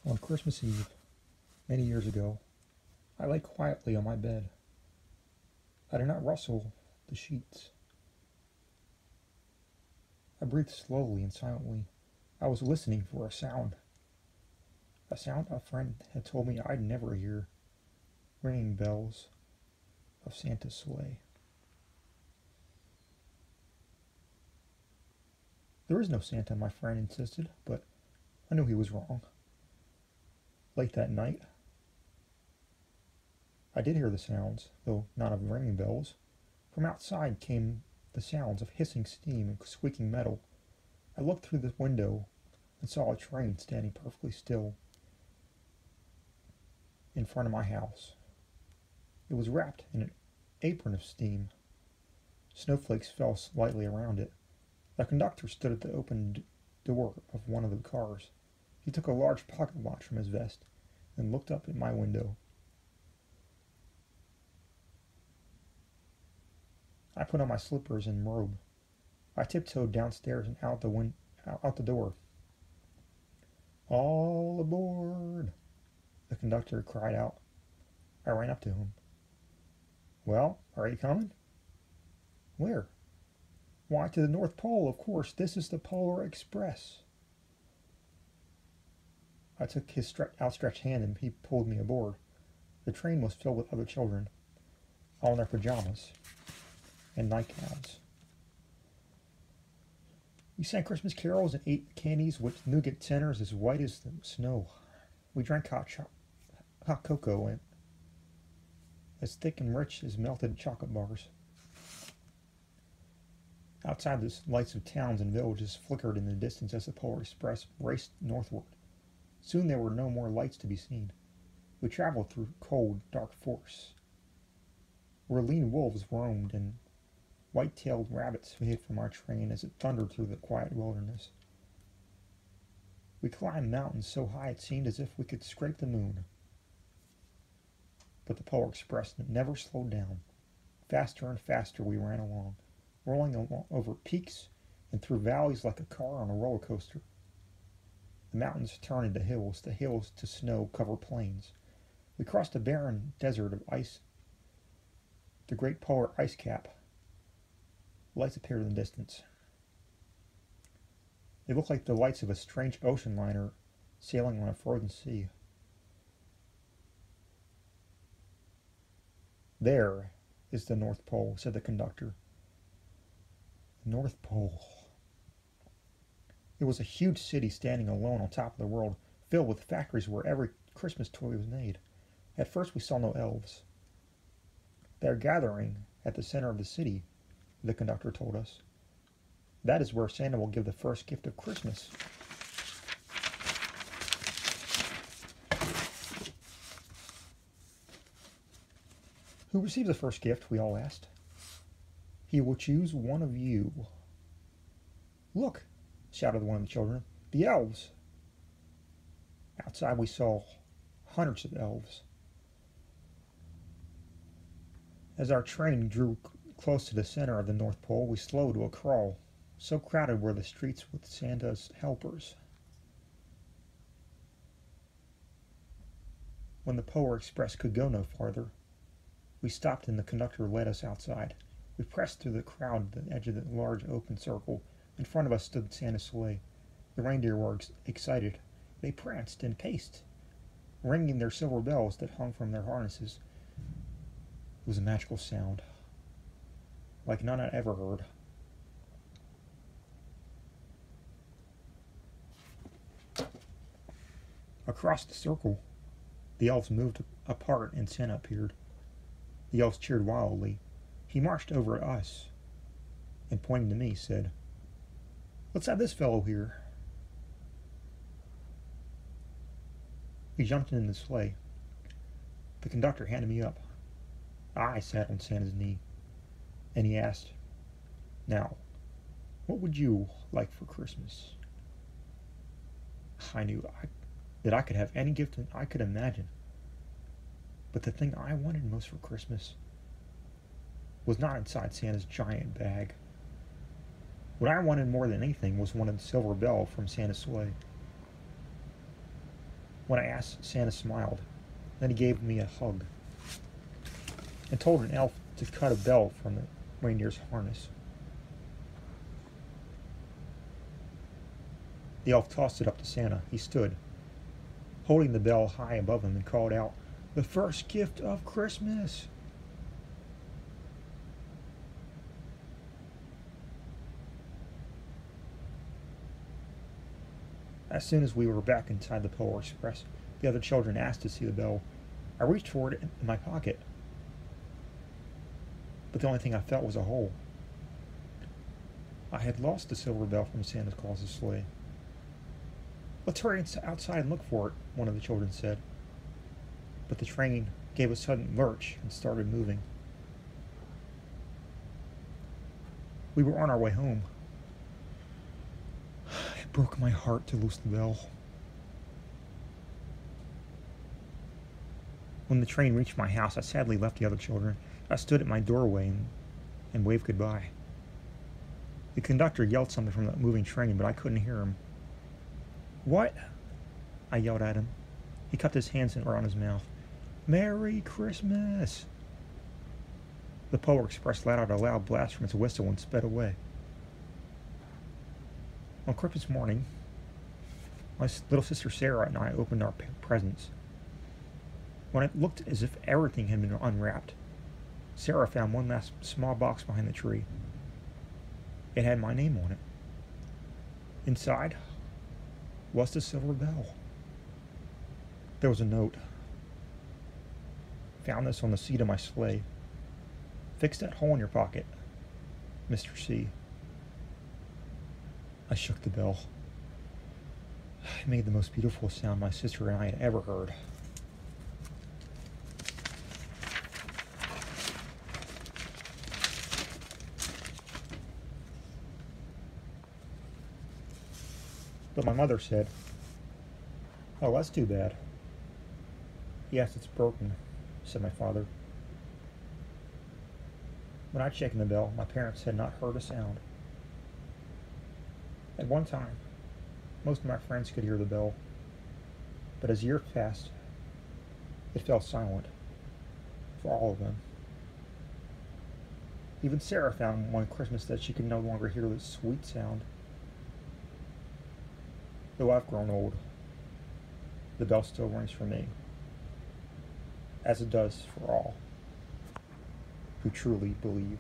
On Christmas Eve, many years ago, I lay quietly on my bed. I did not rustle the sheets. I breathed slowly and silently. I was listening for a sound a friend had told me I'd never hear, ringing bells of Santa's sleigh. There is no Santa, my friend insisted, but I knew he was wrong. Late that night, I did hear the sounds, though not of ringing bells. From outside came the sounds of hissing steam and squeaking metal. I looked through the window and saw a train standing perfectly still in front of my house. It was wrapped in an apron of steam. Snowflakes fell slightly around it. The conductor stood at the open door of one of the cars. He took a large pocket watch from his vest and looked up at my window. I put on my slippers and robe. I tiptoed downstairs and out the door. "All aboard!" the conductor cried out. I ran up to him. "Well, are you coming?" "Where?" "Why, to the North Pole, of course. This is the Polar Express." I took his outstretched hand and he pulled me aboard. The train was filled with other children, all in their pajamas and nightgowns. We sang Christmas carols and ate candies with nougat centers as white as the snow. We drank hot cocoa and as thick and rich as melted chocolate bars. Outside, the lights of towns and villages flickered in the distance as the Polar Express raced northward. Soon there were no more lights to be seen. We traveled through cold, dark forests, where lean wolves roamed and white-tailed rabbits hid from our train as it thundered through the quiet wilderness. We climbed mountains so high it seemed as if we could scrape the moon. But the Polar Express never slowed down. Faster and faster we ran along, rolling over peaks and through valleys like a car on a roller coaster. The mountains turned into hills, the hills to snow-covered plains. We crossed a barren desert of ice, the great polar ice cap. Lights appeared in the distance. They looked like the lights of a strange ocean liner sailing on a frozen sea. "There is the North Pole," said the conductor. The North Pole. It was a huge city standing alone on top of the world, filled with factories where every Christmas toy was made. At first we saw no elves. "They are gathering at the center of the city," the conductor told us. "That is where Santa will give the first gift of Christmas." "Who receives the first gift?" we all asked. "He will choose one of you." "Look!" shouted one of the children. "The elves!" Outside we saw hundreds of elves. As our train drew close to the center of the North Pole, we slowed to a crawl. So crowded were the streets with Santa's helpers. When the Polar Express could go no farther, we stopped and the conductor led us outside. We pressed through the crowd to the edge of the large open circle. In front of us stood Santa's sleigh. The reindeer were excited. They pranced and paced, ringing their silver bells that hung from their harnesses. It was a magical sound, like none I'd ever heard. Across the circle, the elves moved apart and Santa appeared. The elves cheered wildly. He marched over at us and, pointing to me, said, "Let's have this fellow here." We jumped in the sleigh. The conductor handed me up. I sat on Santa's knee, and he asked, "Now, what would you like for Christmas?" I knew that I could have any gift I could imagine. But the thing I wanted most for Christmas was not inside Santa's giant bag. What I wanted more than anything was one of the silver bell from Santa's sleigh. When I asked, Santa smiled. Then he gave me a hug and told an elf to cut a bell from the reindeer's harness. The elf tossed it up to Santa. He stood, holding the bell high above him, and called out, "The first gift of Christmas!" As soon as we were back inside the Polar Express, the other children asked to see the bell. I reached for it in my pocket, but the only thing I felt was a hole. I had lost the silver bell from Santa Claus's sleigh. "Let's hurry outside and look for it," one of the children said. But the train gave a sudden lurch and started moving. We were on our way home. It broke my heart to lose the bell. When the train reached my house, I sadly left the other children. I stood at my doorway and waved goodbye. The conductor yelled something from the moving train, but I couldn't hear him. "What?" I yelled at him. He cupped his hands around his mouth. "Merry Christmas!" The Polar Express let out a loud blast from its whistle and sped away. On Christmas morning, my little sister Sarah and I opened our presents. When it looked as if everything had been unwrapped, Sarah found one last small box behind the tree. It had my name on it. Inside was the silver bell. There was a note. "Found this on the seat of my sleigh. Fix that hole in your pocket, Mr. C." I shook the bell. It made the most beautiful sound my sister and I had ever heard. But my mother said, "Oh, that's too bad." "Yes, it's broken," said my father. When I'd shaken the bell, my parents had not heard a sound. At one time, most of my friends could hear the bell, but as years passed, it fell silent for all of them. Even Sarah found one Christmas that she could no longer hear the sweet sound. Though I've grown old, the bell still rings for me, as it does for all who truly believe.